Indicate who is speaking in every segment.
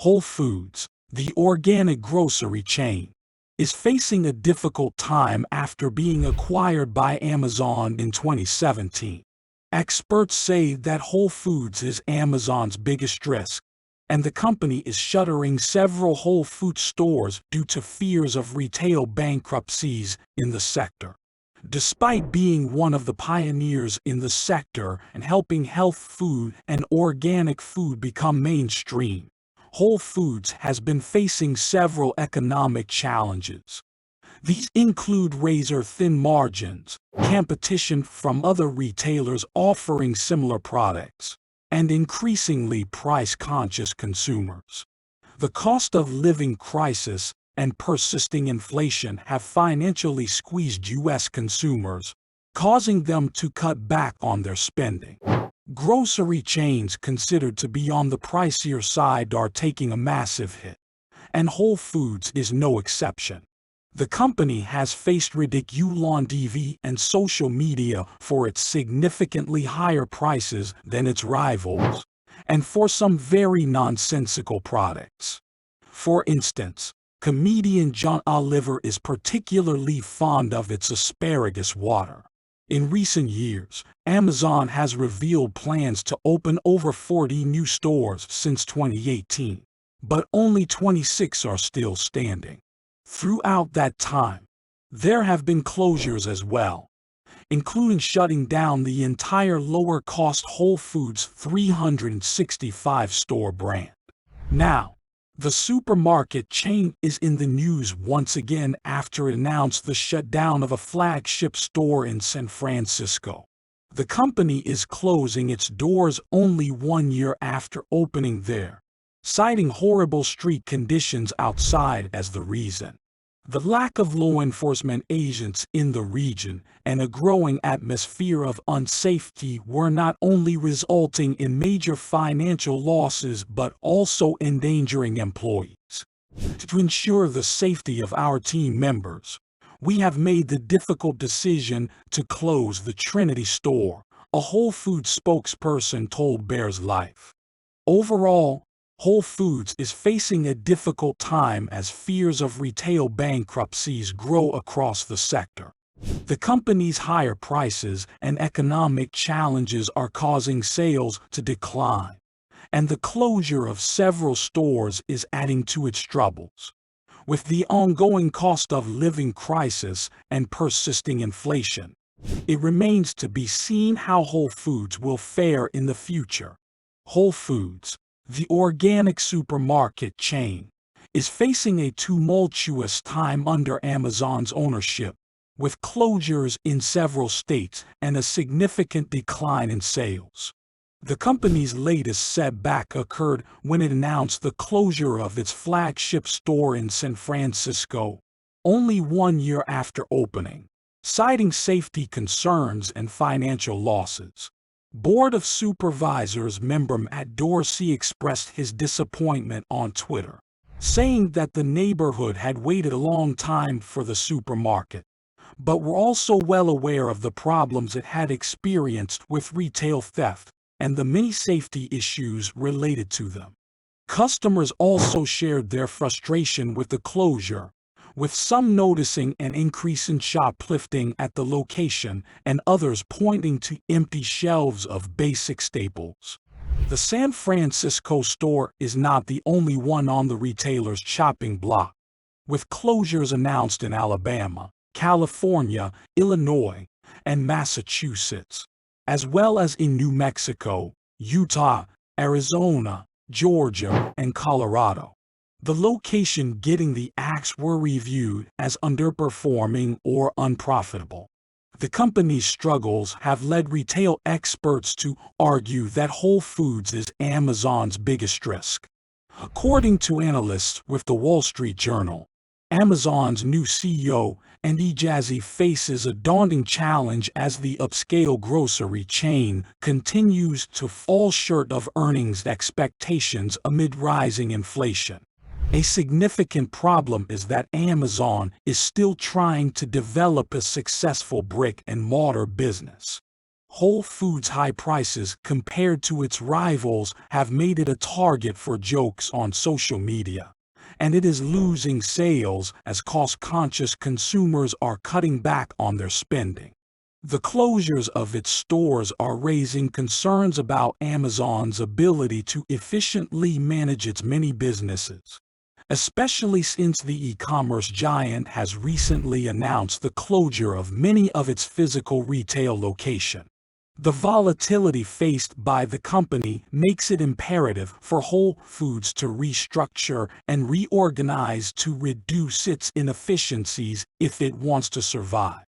Speaker 1: Whole Foods, the organic grocery chain, is facing a difficult time after being acquired by Amazon in 2017. Experts say that Whole Foods is Amazon's biggest risk, and the company is shuttering several Whole Foods stores due to fears of retail bankruptcies in the sector. Despite being one of the pioneers in the sector and helping health food and organic food become mainstream, Whole Foods has been facing several economic challenges. These include razor-thin margins, competition from other retailers offering similar products, and increasingly price-conscious consumers. The cost of living crisis and persisting inflation have financially squeezed U.S. consumers, causing them to cut back on their spending. Grocery chains considered to be on the pricier side are taking a massive hit, and Whole Foods is no exception. The company has faced ridicule on TV and social media for its significantly higher prices than its rivals, and for some very nonsensical products. For instance, comedian John Oliver is particularly fond of its asparagus water. In recent years, Amazon has revealed plans to open over 40 new stores since 2018, but only 26 are still standing. Throughout that time, there have been closures as well, including shutting down the entire lower-cost Whole Foods 365-store brand. Now, the supermarket chain is in the news once again after it announced the shutdown of a flagship store in San Francisco. The company is closing its doors only 1 year after opening there, citing horrible street conditions outside as the reason. The lack of law enforcement agents in the region and a growing atmosphere of unsafety were not only resulting in major financial losses but also endangering employees. To ensure the safety of our team members, we have made the difficult decision to close the Trinity store, a Whole Foods spokesperson told Bears Life. Overall, Whole Foods is facing a difficult time as fears of retail bankruptcies grow across the sector. The company's higher prices and economic challenges are causing sales to decline, and the closure of several stores is adding to its troubles. With the ongoing cost of living crisis and persisting inflation, it remains to be seen how Whole Foods will fare in the future. Whole Foods, the organic supermarket chain, is facing a tumultuous time under Amazon's ownership, with closures in several states and a significant decline in sales. The company's latest setback occurred when it announced the closure of its flagship store in San Francisco, only 1 year after opening, citing safety concerns and financial losses. Board of Supervisors member Matt Dorsey expressed his disappointment on Twitter, saying that the neighborhood had waited a long time for the supermarket, but were also well aware of the problems it had experienced with retail theft and the many safety issues related to them. Customers also shared their frustration with the closure, with some noticing an increase in shoplifting at the location and others pointing to empty shelves of basic staples. The San Francisco store is not the only one on the retailer's chopping block, with closures announced in Alabama, California, Illinois, and Massachusetts, as well as in New Mexico, Utah, Arizona, Georgia, and Colorado. The location getting the axe were reviewed as underperforming or unprofitable. The company's struggles have led retail experts to argue that Whole Foods is Amazon's biggest risk. According to analysts with the Wall Street Journal, Amazon's new CEO, Andy Jassy, faces a daunting challenge as the upscale grocery chain continues to fall short of earnings expectations amid rising inflation. A significant problem is that Amazon is still trying to develop a successful brick-and-mortar business. Whole Foods' high prices compared to its rivals have made it a target for jokes on social media, and it is losing sales as cost-conscious consumers are cutting back on their spending. The closures of its stores are raising concerns about Amazon's ability to efficiently manage its many businesses, especially since the e-commerce giant has recently announced the closure of many of its physical retail locations. The volatility faced by the company makes it imperative for Whole Foods to restructure and reorganize to reduce its inefficiencies if it wants to survive.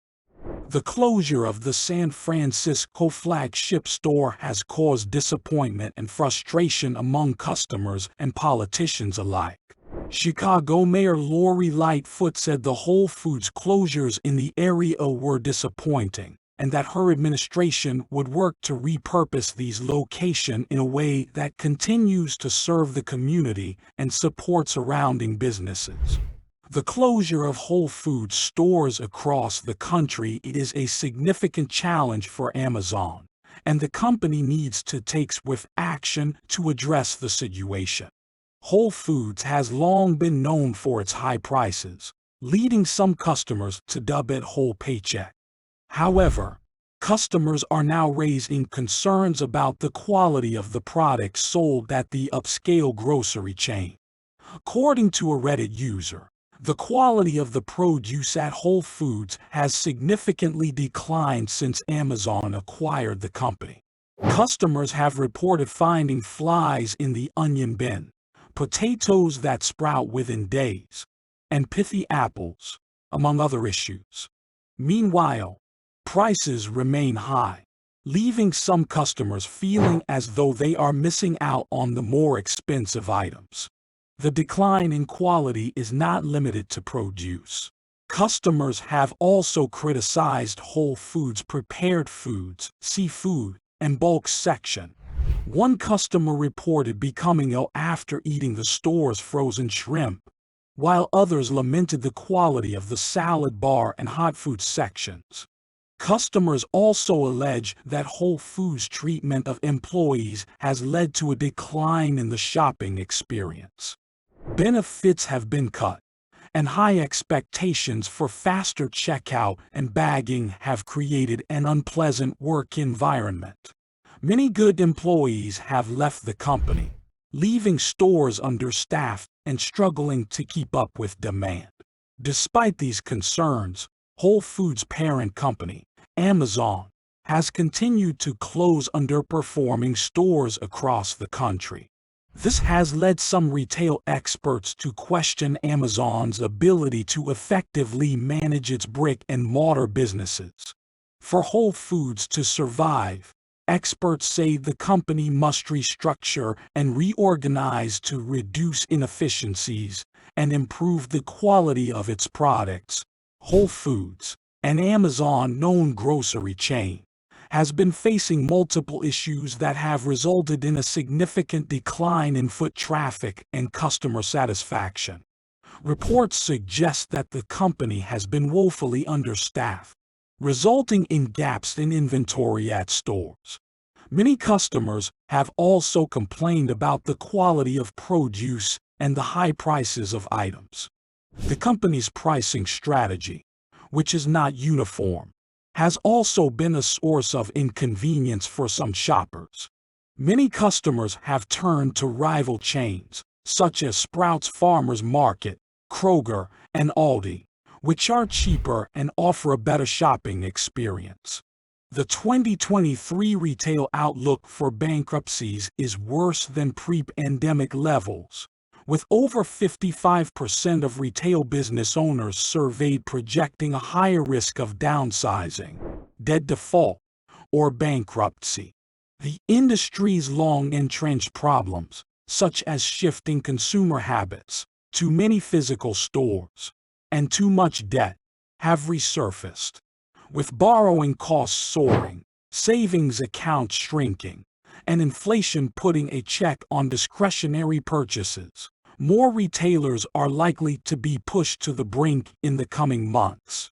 Speaker 1: The closure of the San Francisco flagship store has caused disappointment and frustration among customers and politicians alike. Chicago Mayor Lori Lightfoot said the Whole Foods closures in the area were disappointing, and that her administration would work to repurpose these locations in a way that continues to serve the community and support surrounding businesses. The closure of Whole Foods stores across the country is a significant challenge for Amazon, and the company needs to take swift action to address the situation. Whole Foods has long been known for its high prices, leading some customers to dub it Whole Paycheck. However, customers are now raising concerns about the quality of the products sold at the upscale grocery chain. According to a Reddit user, the quality of the produce at Whole Foods has significantly declined since Amazon acquired the company. Customers have reported finding flies in the onion bin, potatoes that sprout within days, and pithy apples, among other issues. Meanwhile, prices remain high, leaving some customers feeling as though they are missing out on the more expensive items. The decline in quality is not limited to produce. Customers have also criticized Whole Foods' prepared foods, seafood, and bulk section. One customer reported becoming ill after eating the store's frozen shrimp, while others lamented the quality of the salad bar and hot food sections. Customers also allege that Whole Foods' treatment of employees has led to a decline in the shopping experience. Benefits have been cut, and high expectations for faster checkout and bagging have created an unpleasant work environment. Many good employees have left the company, leaving stores understaffed and struggling to keep up with demand. Despite these concerns, Whole Foods' parent company, Amazon, has continued to close underperforming stores across the country. This has led some retail experts to question Amazon's ability to effectively manage its brick-and-mortar businesses. For Whole Foods to survive, experts say the company must restructure and reorganize to reduce inefficiencies and improve the quality of its products. Whole Foods, an Amazon-known grocery chain, has been facing multiple issues that have resulted in a significant decline in foot traffic and customer satisfaction. Reports suggest that the company has been woefully understaffed, resulting in gaps in inventory at stores. Many customers have also complained about the quality of produce and the high prices of items. The company's pricing strategy, which is not uniform, has also been a source of inconvenience for some shoppers. Many customers have turned to rival chains, such as Sprouts Farmers Market, Kroger, and Aldi, which are cheaper and offer a better shopping experience. The 2023 retail outlook for bankruptcies is worse than pre-pandemic levels, with over 55% of retail business owners surveyed projecting a higher risk of downsizing, debt default, or bankruptcy. The industry's long-entrenched problems, such as shifting consumer habits, too many physical stores, and too much debt, have resurfaced. With borrowing costs soaring, savings accounts shrinking, and inflation putting a check on discretionary purchases, more retailers are likely to be pushed to the brink in the coming months.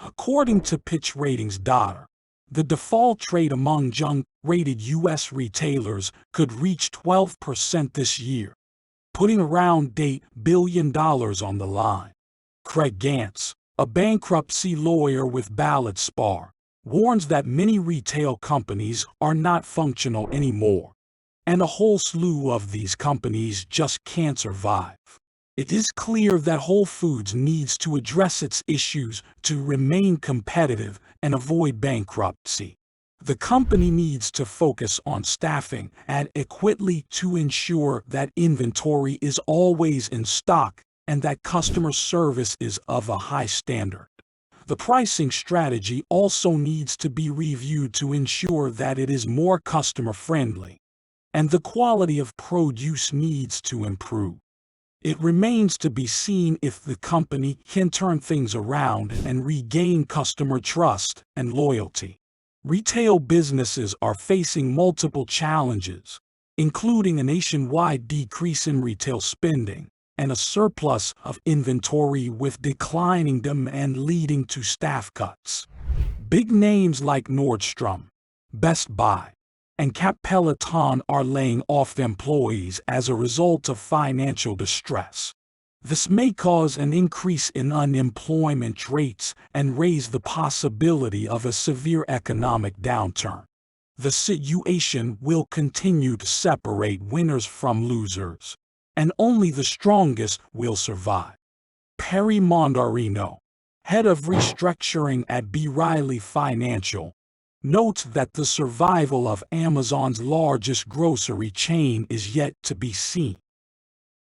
Speaker 1: According to Pitch Ratings data, The default rate among junk-rated U.S. retailers could reach 12% this year, putting around $8 billion on the line. Craig Ganz, a bankruptcy lawyer with Ballard Spahr, warns that many retail companies are not functional anymore, and a whole slew of these companies just can't survive. It is clear that Whole Foods needs to address its issues to remain competitive and avoid bankruptcy. The company needs to focus on staffing adequately to ensure that inventory is always in stock and that customer service is of a high standard. The pricing strategy also needs to be reviewed to ensure that it is more customer-friendly, and the quality of produce needs to improve. It remains to be seen if the company can turn things around and regain customer trust and loyalty. Retail businesses are facing multiple challenges, including a nationwide decrease in retail spending and a surplus of inventory with declining demand leading to staff cuts. Big names like Nordstrom, Best Buy, and Peloton are laying off employees as a result of financial distress. This may cause an increase in unemployment rates and raise the possibility of a severe economic downturn. The situation will continue to separate winners from losers, and only the strongest will survive. Perry Mondarino, head of restructuring at B. Riley Financial, notes that the survival of Amazon's largest grocery chain is yet to be seen.